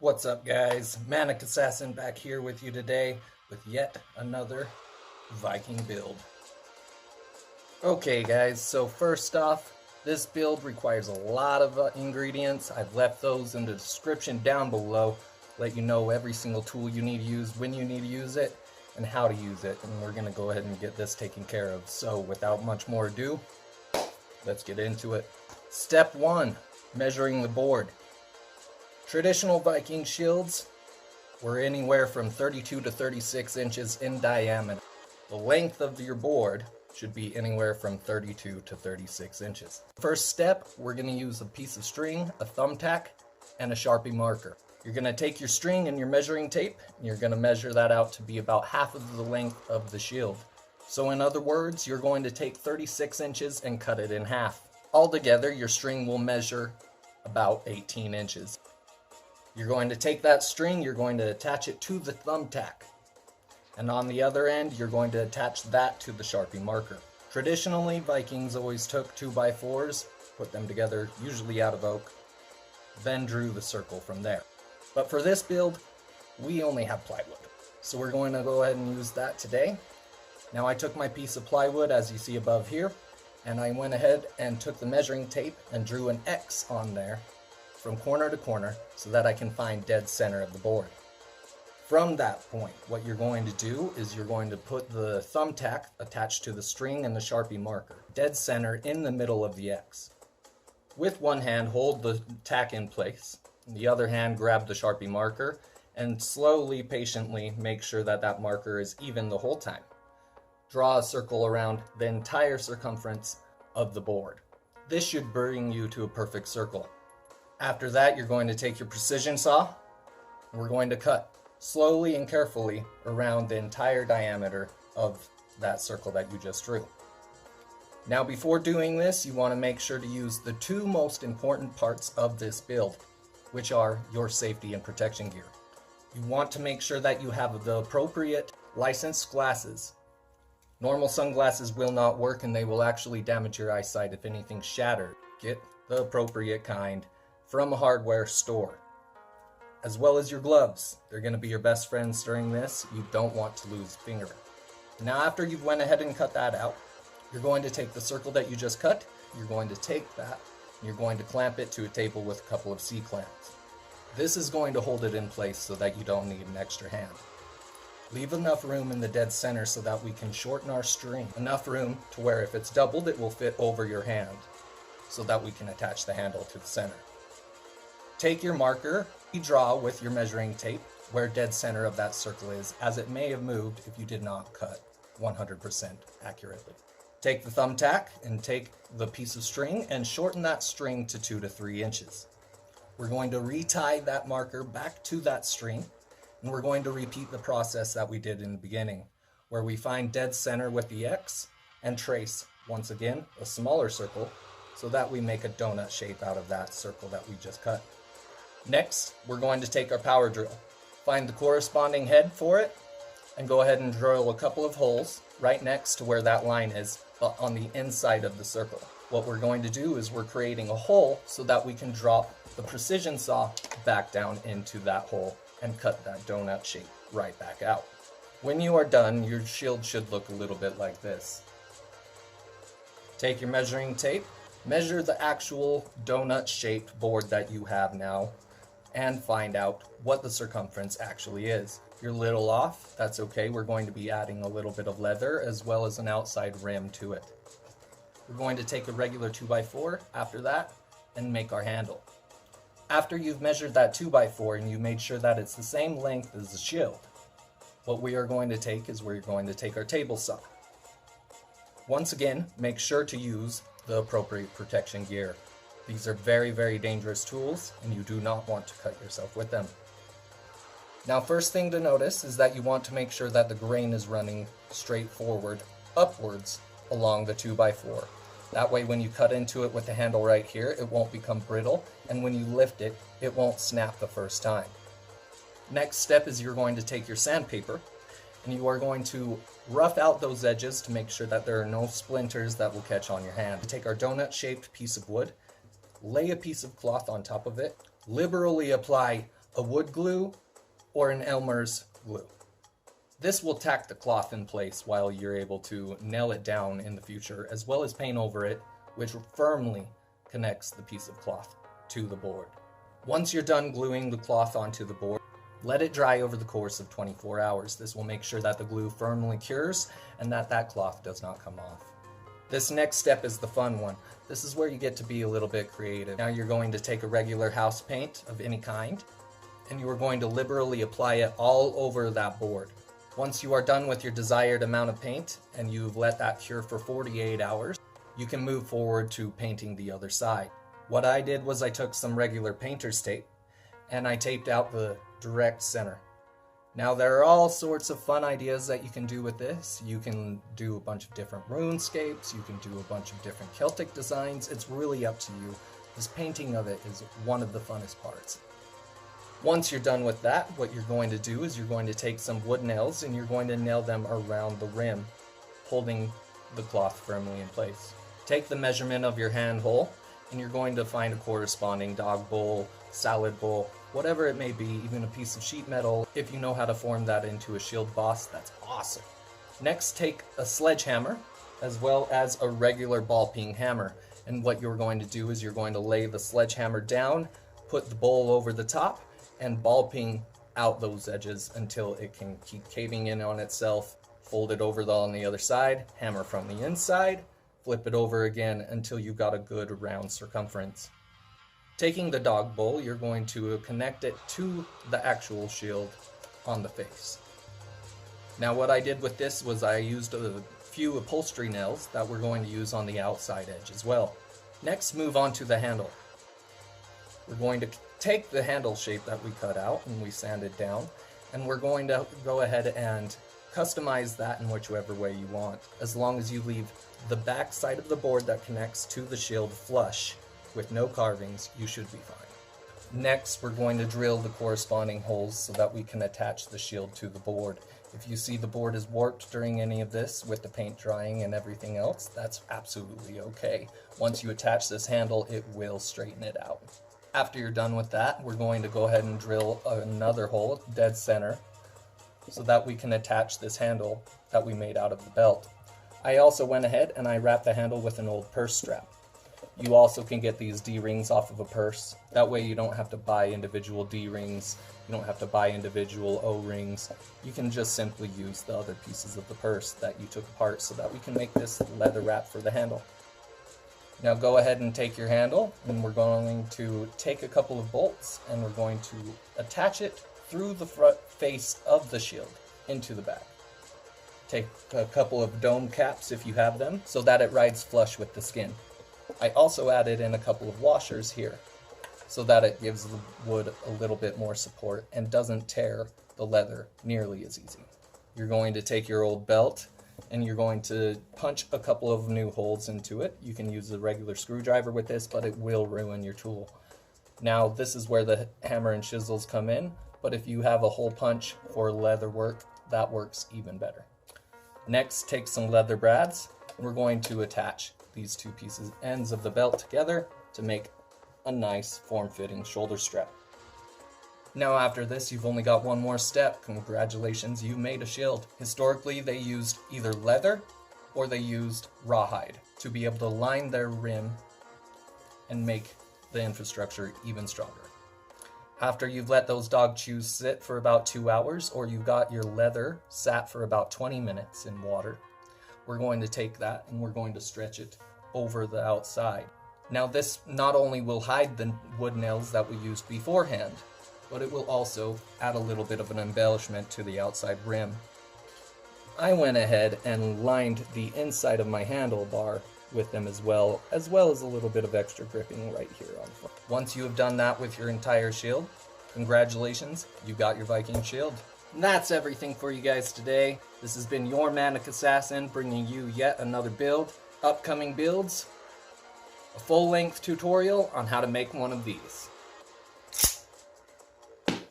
What's up, guys? Manic Assassin back here with you today with yet another Viking build. Okay guys, so first off, this build requires a lot of ingredients. I've left those in the description down below, let you know every single tool you need to use, when you need to use it, and how to use it. And we're going to go ahead and get this taken care of. So without much more ado, let's get into it. Step 1, measuring the board. Traditional Viking shields were anywhere from 32 to 36 inches in diameter. The length of your board should be anywhere from 32 to 36 inches. First step, we're going to use a piece of string, a thumbtack, and a Sharpie marker. You're going to take your string and your measuring tape, and you're going to measure that out to be about half of the length of the shield. So in other words, you're going to take 36 inches and cut it in half. Altogether, your string will measure about 18 inches. You're going to take that string, you're going to attach it to the thumbtack. And on the other end, you're going to attach that to the Sharpie marker. Traditionally, Vikings always took 2x4s, put them together, usually out of oak, then drew the circle from there. But for this build, we only have plywood. So we're going to go ahead and use that today. Now I took my piece of plywood, as you see above here, and I went ahead and took the measuring tape and drew an X on there from corner to corner so that I can find dead center of the board. From that point, what you're going to do is you're going to put the thumbtack attached to the string and the Sharpie marker, dead center in the middle of the X. With one hand, hold the tack in place. The other hand, grab the Sharpie marker and slowly, patiently make sure that that marker is even the whole time. Draw a circle around the entire circumference of the board. This should bring you to a perfect circle. After that, you're going to take your precision saw and we're going to cut slowly and carefully around the entire diameter of that circle that you just drew. Now before doing this, you want to make sure to use the two most important parts of this build, which are your safety and protection gear. You want to make sure that you have the appropriate licensed glasses. Normal sunglasses will not work and they will actually damage your eyesight if anything's shattered. Get the appropriate kind from a hardware store. As well as your gloves. They're going to be your best friends during this. You don't want to lose a finger. Now after you've went ahead and cut that out, you're going to take the circle that you just cut, you're going to take that, and you're going to clamp it to a table with a couple of C-clamps. This is going to hold it in place so that you don't need an extra hand. Leave enough room in the dead center so that we can shorten our string. Enough room to where if it's doubled, it will fit over your hand so that we can attach the handle to the center. Take your marker, draw with your measuring tape where dead center of that circle is, as it may have moved if you did not cut 100% accurately. Take the thumbtack and take the piece of string and shorten that string to 2 to 3 inches. We're going to retie that marker back to that string, and we're going to repeat the process that we did in the beginning, where we find dead center with the X and trace, once again, a smaller circle so that we make a donut shape out of that circle that we just cut. Next, we're going to take our power drill, find the corresponding head for it, and go ahead and drill a couple of holes right next to where that line is, but on the inside of the circle. What we're going to do is we're creating a hole so that we can drop the precision saw back down into that hole and cut that donut shape right back out. When you are done, your shield should look a little bit like this. Take your measuring tape, measure the actual donut-shaped board that you have now, and find out what the circumference actually is. If you're a little off, that's okay. We're going to be adding a little bit of leather as well as an outside rim to it. We're going to take a regular 2x4 after that and make our handle. After you've measured that 2x4 and you made sure that it's the same length as the shield, what we are going to take is we're going to take our table saw. Once again, make sure to use the appropriate protection gear. These are very, very dangerous tools and you do not want to cut yourself with them. Now first thing to notice is that you want to make sure that the grain is running straight forward, upwards along the 2x4. That way when you cut into it with the handle right here, it won't become brittle, and when you lift it, it won't snap the first time. Next step is you're going to take your sandpaper and you are going to rough out those edges to make sure that there are no splinters that will catch on your hand. Take our donut shaped piece of wood, lay a piece of cloth on top of it, liberally apply a wood glue, or an Elmer's glue. This will tack the cloth in place while you're able to nail it down in the future, as well as paint over it, which firmly connects the piece of cloth to the board. Once you're done gluing the cloth onto the board, let it dry over the course of 24 hours. This will make sure that the glue firmly cures and that cloth does not come off. This next step is the fun one. This is where you get to be a little bit creative. Now you're going to take a regular house paint of any kind, and you are going to liberally apply it all over that board. Once you are done with your desired amount of paint and you've let that cure for 48 hours, you can move forward to painting the other side. What I did was I took some regular painter's tape and I taped out the direct center. Now there are all sorts of fun ideas that you can do with this. You can do a bunch of different runescapes, you can do a bunch of different Celtic designs. It's really up to you. This painting of it is one of the funnest parts. Once you're done with that, what you're going to do is you're going to take some wood nails and you're going to nail them around the rim, holding the cloth firmly in place. Take the measurement of your hand hole and you're going to find a corresponding dog bowl, salad bowl, whatever it may be, even a piece of sheet metal. If you know how to form that into a shield boss, that's awesome. Next, take a sledgehammer as well as a regular ball-peen hammer. And what you're going to do is you're going to lay the sledgehammer down, put the bowl over the top, and ball-peen out those edges until it can keep caving in on itself. Fold it over on the other side, hammer from the inside, flip it over again until you've got a good round circumference. Taking the dog bowl, you're going to connect it to the actual shield on the face. Now what I did with this was I used a few upholstery nails that we're going to use on the outside edge as well. Next, move on to the handle. We're going to take the handle shape that we cut out and we sanded down, and we're going to go ahead and customize that in whichever way you want. As long as you leave the back side of the board that connects to the shield flush with no carvings, you should be fine. Next, we're going to drill the corresponding holes so that we can attach the shield to the board. If you see the board is warped during any of this with the paint drying and everything else, that's absolutely okay. Once you attach this handle, it will straighten it out. After you're done with that, we're going to go ahead and drill another hole dead center so that we can attach this handle that we made out of the belt. I also went ahead and I wrapped the handle with an old purse strap. You also can get these D-rings off of a purse. That way you don't have to buy individual D-rings, you don't have to buy individual O-rings. You can just simply use the other pieces of the purse that you took apart so that we can make this leather wrap for the handle. Now go ahead and take your handle, and we're going to take a couple of bolts and we're going to attach it through the front face of the shield into the back. Take a couple of dome caps if you have them so that it rides flush with the skin. I also added in a couple of washers here so that it gives the wood a little bit more support and doesn't tear the leather nearly as easy. You're going to take your old belt and you're going to punch a couple of new holes into it. You can use a regular screwdriver with this, but it will ruin your tool. Now this is where the hammer and chisels come in, but if you have a hole punch for leather work, that works even better. Next, take some leather brads. We're going to attach these two pieces ends of the belt together to make a nice form-fitting shoulder strap. Now after this, you've only got one more step. Congratulations, you made a shield. Historically, they used either leather or they used rawhide to be able to line their rim and make the infrastructure even stronger. After you've let those dog chews sit for about 2 hours, or you've got your leather sat for about 20 minutes in water, we're going to take that and we're going to stretch it over the outside. Now this not only will hide the wood nails that we used beforehand, but it will also add a little bit of an embellishment to the outside rim. I went ahead and lined the inside of my handlebar with them as well as a little bit of extra gripping right here on the front. Once you have done that with your entire shield, congratulations, you got your Viking shield. And that's everything for you guys today. This has been your Manic Assassin, bringing you yet another build. Upcoming builds, a full-length tutorial on how to make one of these.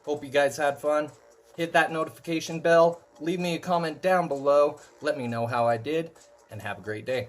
Hope you guys had fun. Hit that notification bell, leave me a comment down below, let me know how I did, and have a great day.